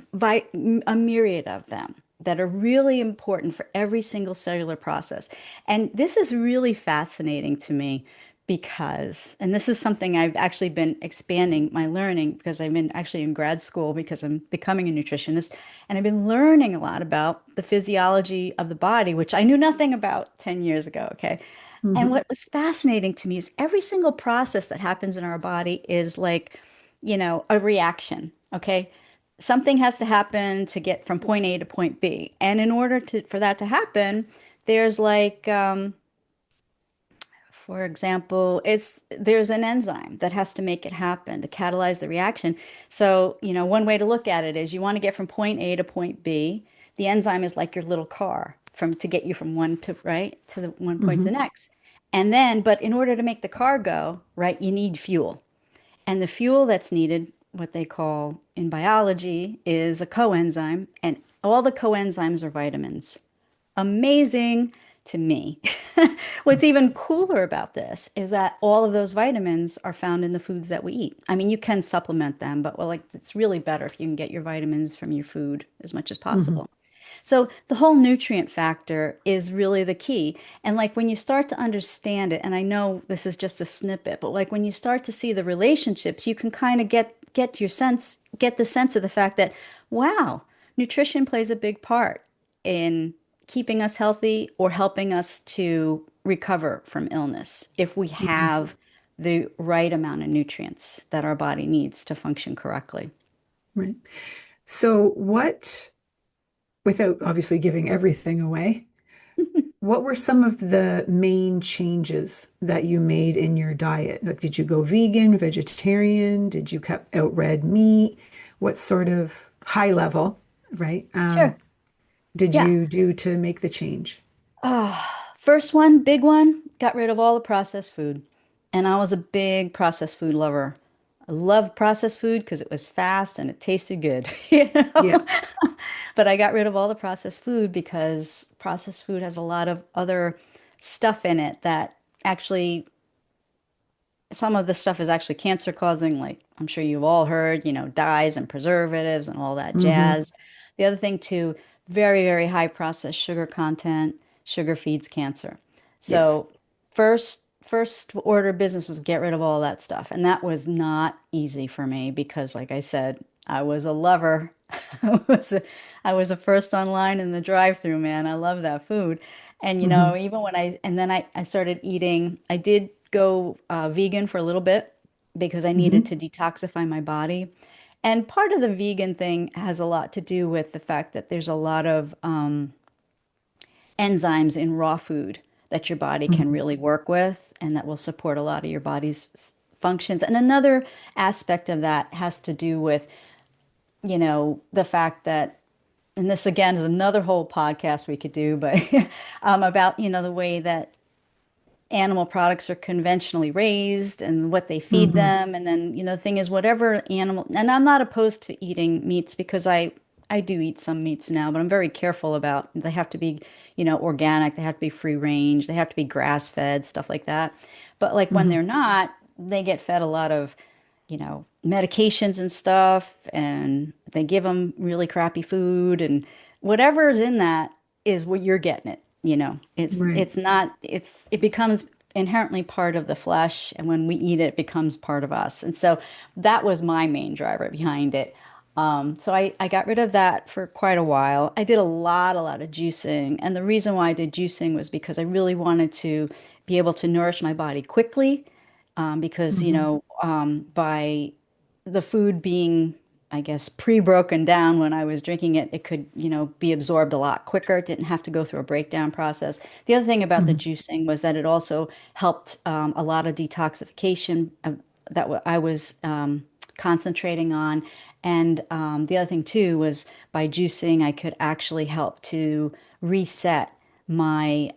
a myriad of them that are really important for every single cellular process. And this is really fascinating to me because, and this is something I've actually been expanding my learning because I've been actually in grad school because I'm becoming a nutritionist, and I've been learning a lot about the physiology of the body, which I knew nothing about 10 years ago. Okay. And Mhm. what was fascinating to me is every single process that happens in our body is like, a reaction. Okay. Something has to happen to get from point A to point B. And in order for that to happen, there's like, for example, there's an enzyme that has to make it happen to catalyze the reaction. So, one way to look at it is you want to get from point A to point B. The enzyme is like your little car to get you from one to right to the one point to the Mhm. next. And then, but in order to make the car go, right, you need fuel. And the fuel that's needed, what they call in biology, is a coenzyme, and all the coenzymes are vitamins. Amazing to me. What's even cooler about this is that all of those vitamins are found in the foods that we eat. I mean, you can supplement them, but well, like it's really better if you can get your vitamins from your food as much as Mhm. possible. So the whole nutrient factor is really the key. And like when you start to understand it, and I know this is just a snippet, but like when you start to see the relationships, you can kind of get the sense of the fact that, wow, nutrition plays a big part in keeping us healthy or helping us to recover from illness if we Mhm. have the right amount of nutrients that our body needs to function correctly. Right. So without obviously giving everything away, what were some of the main changes that you made in your diet? Like, did you go vegan, vegetarian? Did you cut out red meat? What sort of high level, right, Sure. did Yeah. you do to make the change? First one, big one, got rid of all the processed food. And I was a big processed food lover. I loved processed food because it was fast and it tasted good, you Yeah. know? But I got rid of all the processed food because processed food has a lot of other stuff in it that actually some of the stuff is actually cancer causing, like I'm sure you've all heard, dyes and preservatives and all that Hmm. jazz. The other thing too, very, very high processed sugar content. Sugar feeds cancer. Yes. So first order of business was get rid of all that stuff. And that was not easy for me because like I said, I was a lover. I was a, I was a first online in the drive-through, man. I love that food. And Hmm. even and then I started eating, I did go vegan for a little bit because I needed Hmm. to detoxify my body. And part of the vegan thing has a lot to do with the fact that there's a lot of enzymes in raw food that your body can Hmm. really work with and that will support a lot of your body's functions. And another aspect of that has to do with, the fact that and this again is another whole podcast we could do, but about, the way that animal products are conventionally raised and what they feed Hmm. them. And then, the thing is, whatever animal, and I'm not opposed to eating meats because I do eat some meats now, but I'm very careful about they have to be, organic, they have to be free range, they have to be grass fed, stuff like that. But like when Hmm. they're not, they get fed a lot of, medications and stuff, and they give them really crappy food, and whatever is in that is what you're getting it. Right. It's not it becomes inherently part of the flesh, and when we eat it, it becomes part of us. And so that was my main driver behind it. So I got rid of that for quite a while. I did a lot of juicing, and the reason why I did juicing was because I really wanted to be able to nourish my body quickly, because Hmm. by the food being, I guess, pre-broken down when I was drinking it, it could, be absorbed a lot quicker. It didn't have to go through a breakdown process. The other thing about the Hmm. juicing was that it also helped a lot of detoxification I was concentrating on. And the other thing too was by juicing, I could actually help to reset my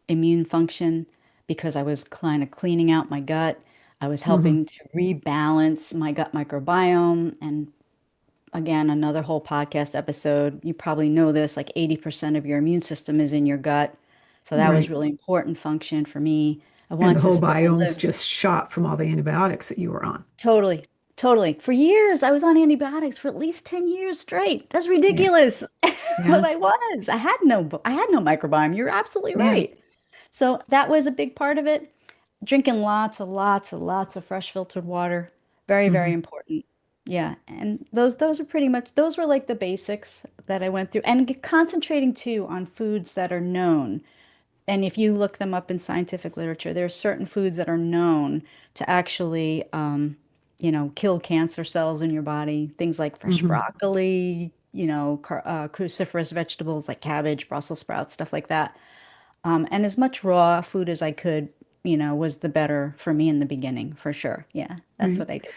immune function because I was kind of cleaning out my gut. I was Hmm. helping to rebalance my gut microbiome. And again, another whole podcast episode. You probably know this, like 80% of your immune system is in your gut. So that was Right. really important function for me. I And the wanted to whole still biome's live. just shot from all the antibiotics that you were on. Totally. Totally. For years, I was on antibiotics for at least 10 years straight. That's Yeah. ridiculous. Yeah. But I had no microbiome. You're absolutely Yeah. right. So that was a big part of it. Drinking lots of fresh filtered water. Very, very Hmm. important. Yeah. And those are pretty much those were like the basics that I went through. And concentrating too on foods that are known. And if you look them up in scientific literature, there are certain foods that are known to actually, kill cancer cells in your body. Things like fresh Hmm. broccoli, cruciferous vegetables like cabbage, Brussels sprouts, stuff like that. And as much raw food as I could, was the better for me in the beginning, for sure. Yeah, that's Right. what I did.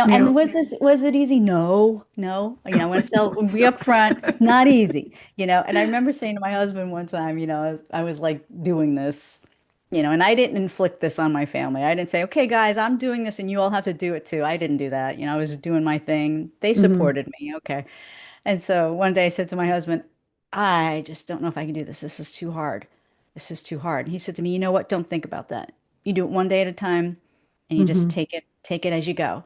And Now, was it easy? No, no. no, no, When it's be upfront, not. not easy. And I remember saying to my husband one time, I was like doing this, and I didn't inflict this on my family. I didn't say, okay, guys, I'm doing this and you all have to do it too. I didn't do that. I was doing my thing. They Hmm. supported me. Okay. And so one day I said to my husband, I just don't know if I can do this. This is too hard. This is too hard. And he said to me, you know what? Don't think about that. You do it one day at a time and you just Hmm. take it as you go.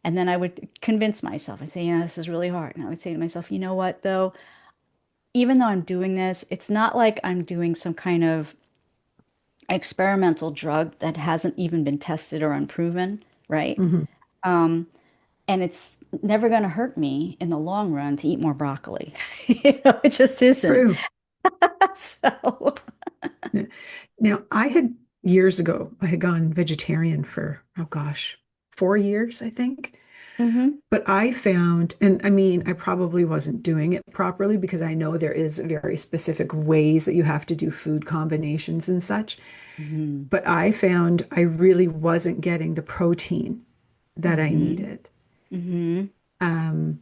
And then I would convince myself. I'd say, this is really hard. And I would say to myself, you know what, though? Even though I'm doing this, it's not like I'm doing some kind of experimental drug that hasn't even been tested or unproven, right? Hmm. And it's never going to hurt me in the long run to eat more broccoli. It just isn't. True. So, Yeah. Now, I had years ago, I had gone vegetarian for, oh gosh, 4 years, I think. hmm But I found, and I mean, I probably wasn't doing it properly because I know there is very specific ways that you have to do food combinations and such. hmm But I found I really wasn't getting the protein that I hmm needed. hmm Um,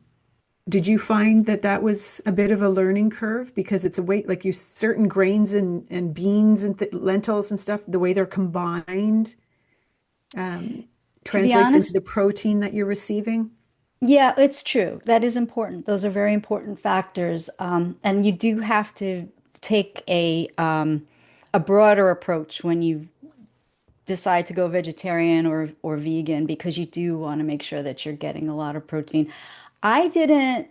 did you find that that was a bit of a learning curve? Because it's a way, like you, certain grains and beans and th lentils and stuff, the way they're combined, um, To be translates into honest, the protein that you're receiving. yeah, it's true. That is important. Those are very important factors. And you do have to take a broader approach when you decide to go vegetarian or vegan because you do want to make sure that you're getting a lot of protein. I didn't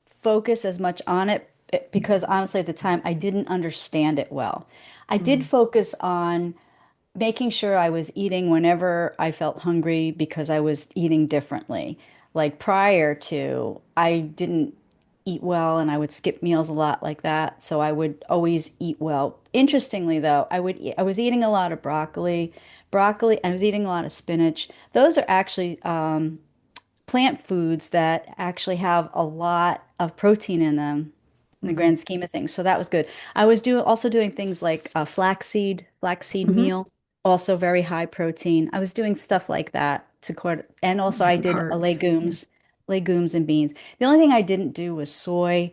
focus as much on it because honestly, at the time, I didn't understand it well. I did Mm, focus on making sure I was eating whenever I felt hungry because I was eating differently. Like prior to, I didn't eat well and I would skip meals a lot like that. So I would always eat well. Interestingly, though, I was eating a lot of broccoli, I was eating a lot of spinach. Those are actually plant foods that actually have a lot of protein in them in the mhm, grand scheme of things. So that was good. I was also doing things like a flaxseed mhm. meal, also very high protein. I was doing stuff like that and also I Different did parts. Yeah. legumes and beans. The only thing I didn't do was soy.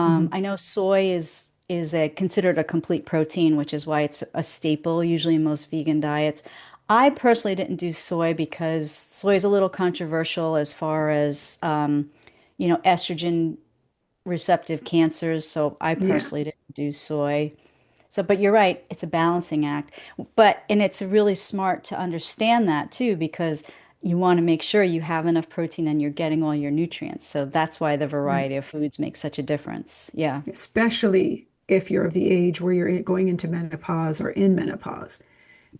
Hmm. I know soy is considered a complete protein, which is why it's a staple usually in most vegan diets. I personally didn't do soy because soy is a little controversial as far as estrogen receptive cancers. So I Yeah. personally didn't do soy. So, but you're right, it's a balancing act. And it's really smart to understand that too, because you want to make sure you have enough protein and you're getting all your nutrients. So that's why the Right. variety of foods makes such a difference. Yeah, Especially if you're of the age where you're going into menopause or in menopause,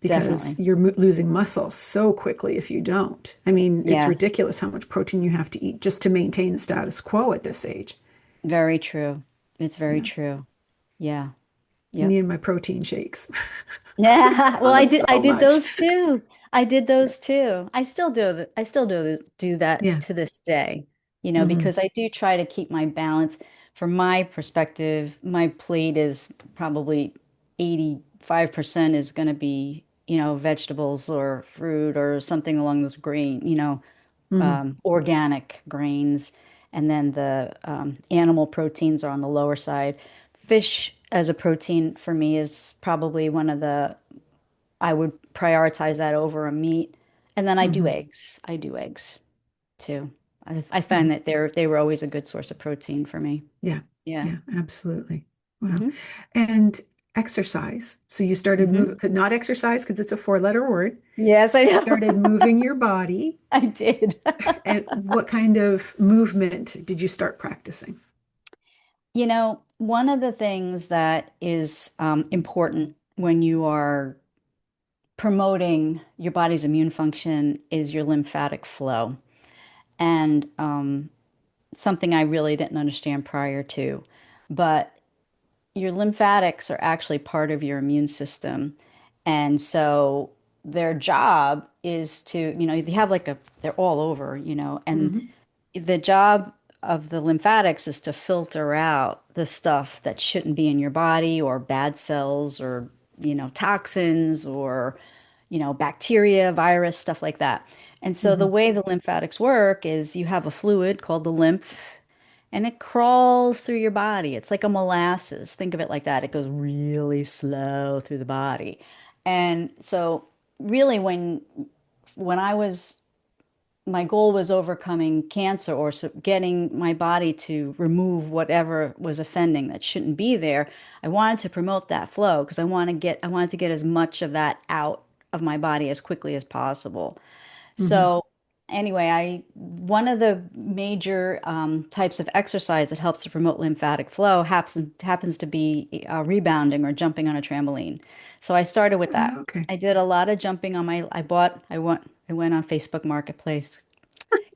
because definitely. you're losing muscle so quickly if you don't. I mean, it's Yeah, ridiculous how much protein you have to eat just to maintain the status quo at this age. very true. It's very Yeah. true. Yeah. Me Yep. and my protein shakes. Yeah, well, On I them did. so I did much. those too. I did those too. I still do. I still do that Yeah. to this day. Hmm. Because I do try to keep my balance. From my perspective, my plate is probably 85% is going to be, vegetables or fruit or something along this green, Hmm. organic grains, and then the animal proteins are on the lower side. Fish as a protein for me is probably one of the, I would prioritize that over a meat. And then I do Hmm. eggs. I do eggs too. I find that they were always a good source of protein for me. Yeah, Yeah. yeah, absolutely. Wow. Hmm. And exercise. So you started Hmm. moving, could not exercise because it's a four-letter word. Yes, I You know. started moving your body. I did. And what kind of movement did you start practicing? One of the things that is important when you are promoting your body's immune function is your lymphatic flow. And something I really didn't understand prior to. But your lymphatics are actually part of your immune system. And so their job is to, they have like they're all over, and Hmm. the job of the lymphatics is to filter out the stuff that shouldn't be in your body or bad cells or, toxins or, bacteria, virus, stuff like that. And so the Hmm. way the lymphatics work is you have a fluid called the lymph and it crawls through your body. It's like a molasses. Think of it like that. It goes really slow through the body. And so really when I was my goal was overcoming cancer or getting my body to remove whatever was offending that shouldn't be there. I wanted to promote that flow because I wanted to get as much of that out of my body as quickly as possible. Hmm. So anyway, I one of the major types of exercise that helps to promote lymphatic flow happens to be rebounding or jumping on a trampoline. So I started with that. Okay. I did a lot of jumping on my. I went on Facebook Marketplace.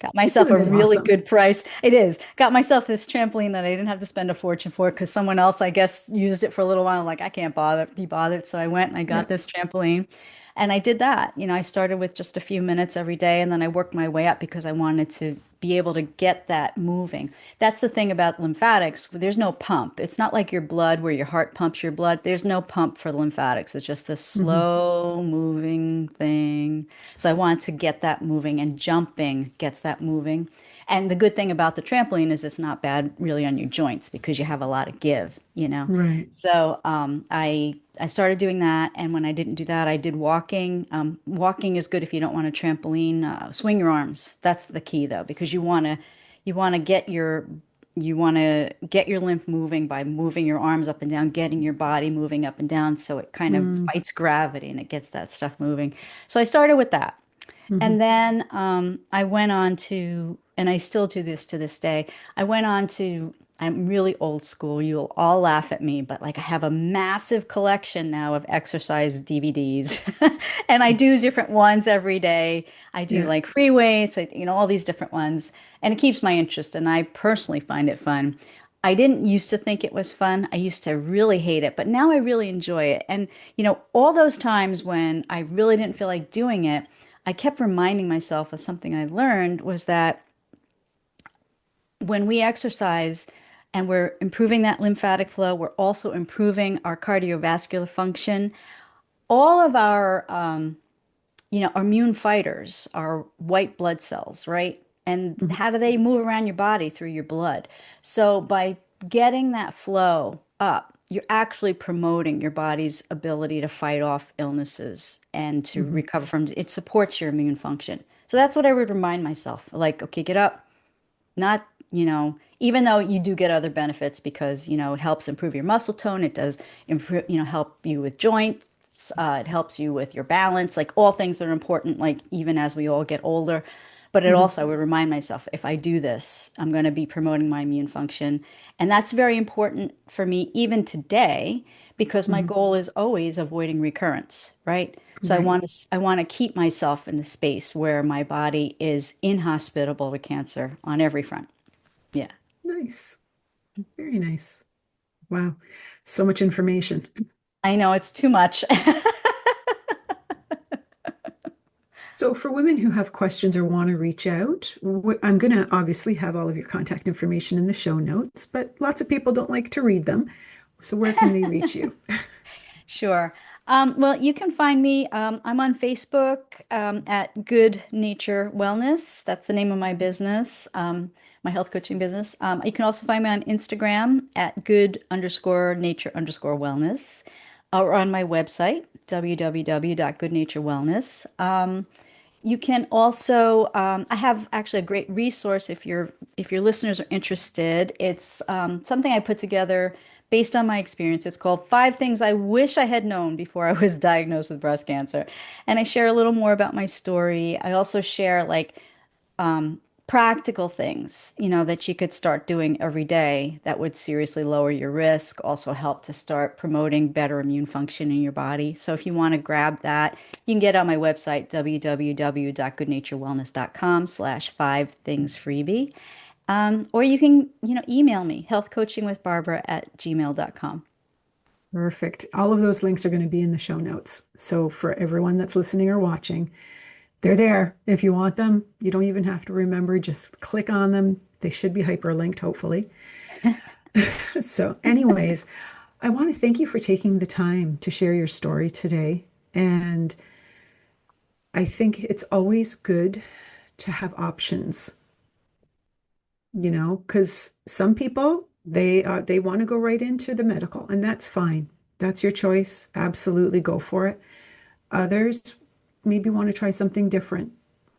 Got You're myself a doing it really awesome. good price. It is. Got myself this trampoline that I didn't have to spend a fortune for because someone else, I guess, used it for a little while. Like, I can't be bothered. So I went and I Yeah. got this trampoline and I did that. I started with just a few minutes every day and then I worked my way up because I wanted to be able to get that moving. That's the thing about lymphatics. There's no pump. It's not like your blood where your heart pumps your blood. There's no pump for the lymphatics. It's just this Hmm. slow moving thing. So I wanted to get that moving, and jumping gets that moving. And the good thing about the trampoline is it's not bad really on your joints because you have a lot of give. Right. So I started doing that, and when I didn't do that, I did walking. Walking is good if you don't want a trampoline. Swing your arms. That's the key though, because you want to get your you want to get your lymph moving by moving your arms up and down, getting your body moving up and down, so it kind of Mm-hmm. fights gravity and it gets that stuff moving. So I started with that. And then I went on to, and I still do this to this day. I went on to, I'm really old school. You'll all laugh at me, but like I have a massive collection now of exercise DVDs. And I Oh, do jeez. different ones every day. I do Yeah. like free weights, all these different ones. And it keeps my interest, and I personally find it fun. I didn't used to think it was fun. I used to really hate it, but now I really enjoy it. And, all those times when I really didn't feel like doing it, I kept reminding myself of something I learned was that when we exercise and we're improving that lymphatic flow, we're also improving our cardiovascular function. All of our immune fighters are white blood cells, right? And Mhm. how do they move around your body? Through your blood. So by getting that flow up, you're actually promoting your body's ability to fight off illnesses and to Mhm. recover from it supports your immune function. So that's what I would remind myself. Like, okay, get up, not, even though you do get other benefits because, it helps improve your muscle tone, it does improve, help you with joints, it helps you with your balance, like all things that are important, like even as we all get older. But it Mhm. also, I would remind myself, if I do this, I'm going to be promoting my immune function. And that's very important for me even today because my Mhm. goal is always avoiding recurrence, right? So Right. I want to keep myself in the space where my body is inhospitable to cancer on every front. Yeah. Nice. Very nice. Wow. So much information. I know it's too much. So, for women who have questions or want to reach out, I'm going to obviously have all of your contact information in the show notes, but lots of people don't like to read them. So, where can they reach you? Sure. Well, you can find me. I'm on Facebook at Good Nature Wellness. That's the name of my business, my health coaching business. You can also find me on Instagram at good_nature_wellness or on my website, www.goodnaturewellness. You can also, I have actually a great resource if your listeners are interested. It's something I put together based on my experience. It's called Five Things I Wish I Had Known Before I Was Diagnosed with Breast Cancer. And I share a little more about my story. I also share um, practical things, that you could start doing every day that would seriously lower your risk, also help to start promoting better immune function in your body. So if you want to grab that, you can get on my website, www.goodnaturewellness.com/5thingsfreebie. Or you can, email me, healthcoachingwithbarbara@gmail.com. Perfect. All of those links are going to be in the show notes. So for everyone that's listening or watching, they're there. If you want them, you don't even have to remember, just click on them. They should be hyperlinked, hopefully. So, anyways, I want to thank you for taking the time to share your story today. And I think it's always good to have options, because some people they want to go right into the medical, and that's fine. That's your choice. Absolutely go for it. Others maybe want to try something different.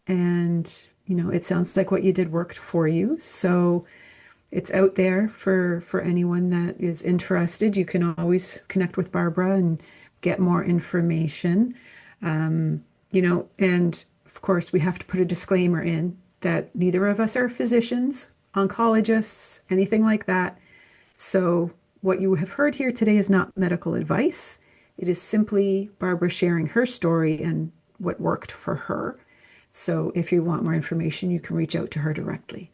And, it sounds like what you did worked for you. So it's out there for anyone that is interested. You can always connect with Barbara and get more information. And of course, we have to put a disclaimer in that neither of us are physicians, oncologists, anything like that. So what you have heard here today is not medical advice. It is simply Barbara sharing her story and what worked for her. So if you want more information, you can reach out to her directly.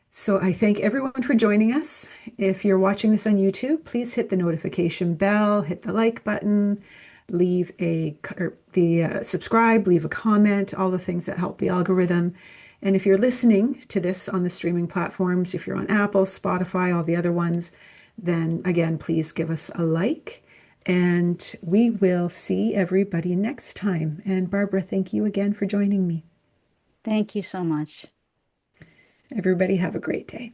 So I thank everyone for joining us. If you're watching this on YouTube, please hit the notification bell, hit the like button, leave the subscribe, leave a comment, all the things that help the algorithm. And if you're listening to this on the streaming platforms, if you're on Apple, Spotify, all the other ones, then again, please give us a like. And we will see everybody next time. And Barbara, thank you again for joining me. Thank you so much. Everybody have a great day.